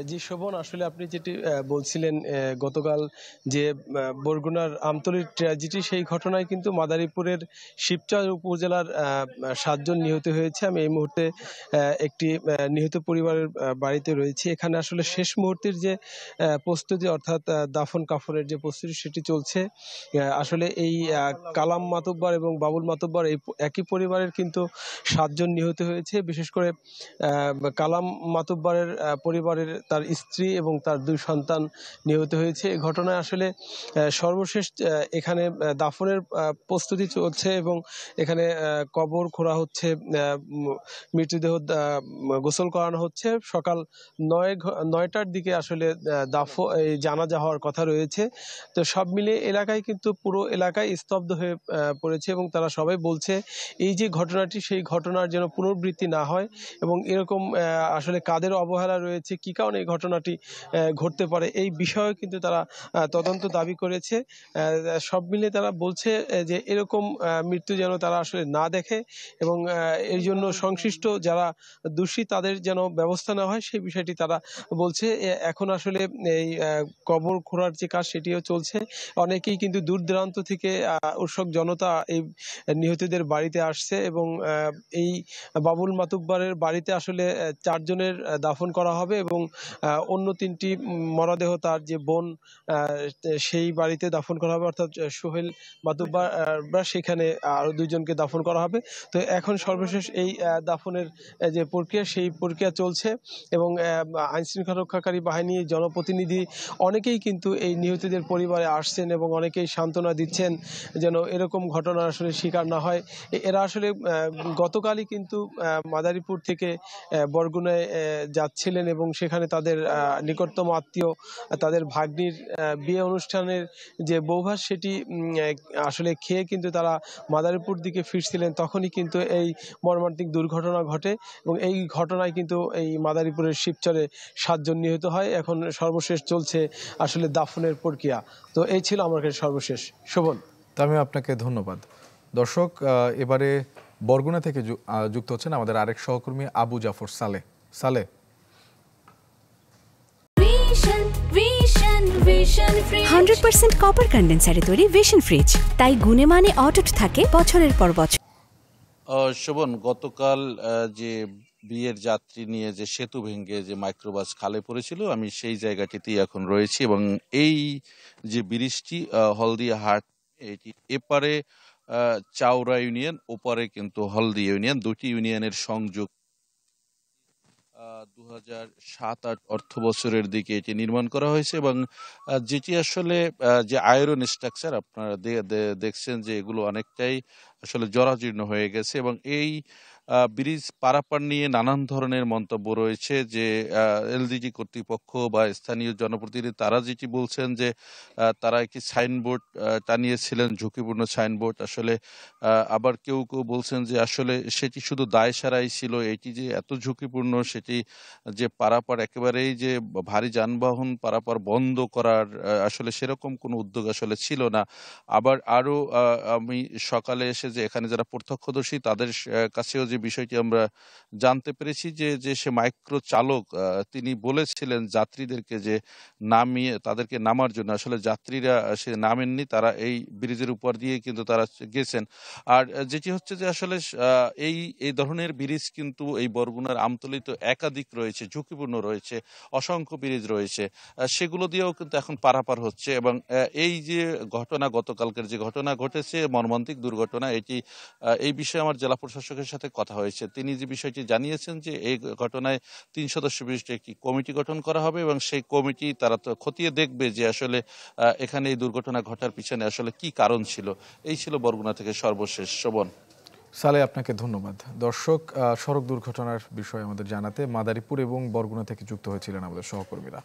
জি শোভন, আসলে আপনি যেটি বলছিলেন গতকাল যে বরগুনার আমতলীর ট্র্যাজেডি, সেই ঘটনায় কিন্তু মাদারীপুরের শিবচর উপজেলার 7 জন নিহত হয়েছে। আমি এই মুহূর্তে একটি নিহত পরিবারের বাড়িতে রয়েছি। এখানে আসলে শেষ মুহূর্তের যে প্রস্তুতি, অর্থাৎ দাফন কাফনের যে প্রস্তুতি, সেটি চলছে। আসলে এই কালাম মাতব্বর এবং বাবুল মাতব্বর এই একই পরিবারের কিন্তু 7 জন নিহত হয়েছে। বিশেষ করে কালাম মাতব্বরের পরিবারের তার স্ত্রী এবং তার 2 সন্তান নিহত হয়েছে। এই ঘটনায় আসলে সর্বশেষ এখানে দাফনের প্রস্তুতি চলছে এবং এখানে কবর খোঁড়া হচ্ছে, মৃতদেহ গোসল করানো হচ্ছে। সকাল 9টার দিকে আসলে এই জানাজা হওয়ার কথা রয়েছে। তো সব মিলিয়ে এলাকায় কিন্তু পুরো এলাকায় স্তব্ধ হয়ে পড়েছে এবং তারা সবাই বলছে এই যে ঘটনাটি, সেই ঘটনার যেন পুনরাবৃত্তি না হয় এবং এরকম আসলে কাদের অবহেলা রয়েছে, কি কারণে এই ঘটনাটি ঘটতে পারে, এই বিষয়ে কিন্তু তারা তদন্ত দাবি করেছে। সব মিলে তারা বলছে যে এরকম মৃত্যু যেন তারা আসলে না দেখে এবং এর জন্য সংশ্লিষ্ট যারা দোষী তাদের যেন ব্যবস্থা নেওয়া হয়, সেই বিষয়টি তারা বলছে। এখন আসলে এই কবর খোঁড়ার যে কাজ, সেটিও চলছে। অনেকেই কিন্তু দূর দূরান্ত থেকে উৎসুক জনতা এই নিহতদের বাড়িতে আসছে এবং এই বাবুল মাতুব্বরের বাড়িতে আসলে 4 জনের দাফন করা হবে এবং অন্য 3টি মরদেহ তার যে বোন সেই বাড়িতে দাফন করা হবে, অর্থাৎ সোহেল মাতুব্বর, সেখানে আরো 2 জনকে দাফন করা হবে। তো এখন সর্বশেষ এই দাফনের যে প্রক্রিয়া, সেই প্রক্রিয়া চলছে এবং আইন শৃঙ্খলা রক্ষাকারী বাহিনী, জনপ্রতিনিধি অনেকেই কিন্তু এই নিহতদের পরিবারে আসছেন এবং অনেকেই সান্ত্বনা দিচ্ছেন যেন এরকম ঘটনা আসলে শিকার না হয়। এরা আসলে গতকালই কিন্তু মাদারীপুর থেকে বরগুনায় যাচ্ছিলেন এবং সেখানে তাদের নিকটতম আত্মীয়, তাদের ভাগ্নির বিয়ে অনুষ্ঠানের যে বৌভাত, সেটি আসলে খেয়ে কিন্তু তারা মাদারীপুর দিকে ফিরছিলেন। তখনই কিন্তু এই মর্মান্তিক দুর্ঘটনা ঘটে এবং এই ঘটনায় কিন্তু এই মাদারীপুরের শিবচরে 7 জন নিহত হয়। এখন সর্বশেষ চলছে আসলে দাফনের প্রক্রিয়া। তো এই ছিল আমার কাছে সর্বশেষ। শোভন। আমি আপনাকে ধন্যবাদ। দর্শক, এবারে বরগুনা থেকে যুক্ত হচ্ছেন আমাদের আরেক সহকর্মী আবু জাফর সালেহ। 100% কপার কন্ডেন্সারে তৈরি ভিশন ফ্রিজ, তাই গুণে মানে অটুট থাকে বছরের পর বছর। শোভন, গতকাল যে বিয়ের যাত্রী নিয়ে যে সেতু ভেঙে যে মাইক্রোবাস খালে পড়েছিল, আমি সেই জায়গাটিতেই এখন রয়েছি এবং এই যে ব্রিজটি হলদিয়া হাট, এটি এপারে চাওড়া ইউনিয়ন, ওপারে কিন্তু হলদিয়া ইউনিয়ন, দুটি ইউনিয়নের সংযোগ। 2007-08 অর্থ বছরের দিকে এটি নির্মাণ করা হয়েছে এবং যেটি আসলে যে আয়রন স্ট্রাকচার, আপনারা দেখছেন যে এগুলো অনেকটাই আসলে জরাজীর্ণ হয়ে গেছে এবং এই ব্রিজ পারাপার নিয়ে নানান ধরনের মন্তব্য রয়েছে যে এলজিডি কর্তৃপক্ষ বা স্থানীয় জনপ্রতিনিধি তারা যেটি বলছেন যে তারা একটি সাইনবোর্ড টানিয়েছিলেন, ঝুঁকিপূর্ণ সাইনবোর্ড। আসলে আবার কেউ কেউ বলছেন যে আসলে সেটি শুধু দায় সারাই ছিল, এটি যে এত ঝুঁকিপূর্ণ সেটি যে পারাপার একেবারেই যে ভারী যানবাহন পারাপার বন্ধ করার আসলে সেরকম কোনো উদ্যোগ আসলে ছিল না। আবার আরো আমি সকালে এসে যে এখানে যারা প্রত্যক্ষদর্শী তাদের কাছেও যে বিষয়টি আমরা জানতে পেরেছি যে সে মাইক্রো চালক তিনি বলেছিলেন যাত্রীদেরকে যে নামিয়ে তাদেরকে নামার জন্য, আসলে যাত্রীরা সে নামেননি, তারা এই ব্রিজের উপর দিয়ে কিন্তু তারা গেছেন। আর যেটি হচ্ছে যে আসলে এই ধরনের ব্রিজ কিন্তু এই বরগুনার আমতলীতে একাধিক রয়েছে, ঝুঁকিপূর্ণ রয়েছে, অসংখ্য ব্রিজ রয়েছে, সেগুলো দিয়েও কিন্তু এখন পারাপার হচ্ছে এবং এই যে ঘটনা, গতকালকের যে ঘটনা ঘটেছে মর্মান্তিক দুর্ঘটনা, এই বিষয়ে আমার জেলা প্রশাসকের সাথে কথা হয়েছে। তিনি যে বিষয়টি জানিয়েছেন যে এই ঘটনায় 3 সদস্য বিশিষ্ট একটি কমিটি গঠন করা হবে এবং সেই কমিটি তারা তো খতিয়ে দেখবে যে আসলে এখানে এই দুর্ঘটনা ঘটার পিছনে আসলে কি কারণ ছিল। এই ছিল বরগুনা থেকে সর্বশেষ। শোভন। সালে, আপনাকে ধন্যবাদ। দর্শক, সড়ক দুর্ঘটনার বিষয়ে আমাদের জানাতে মাদারীপুর এবং বরগুনা থেকে যুক্ত হয়েছিলেন আমাদের সহকর্মীরা।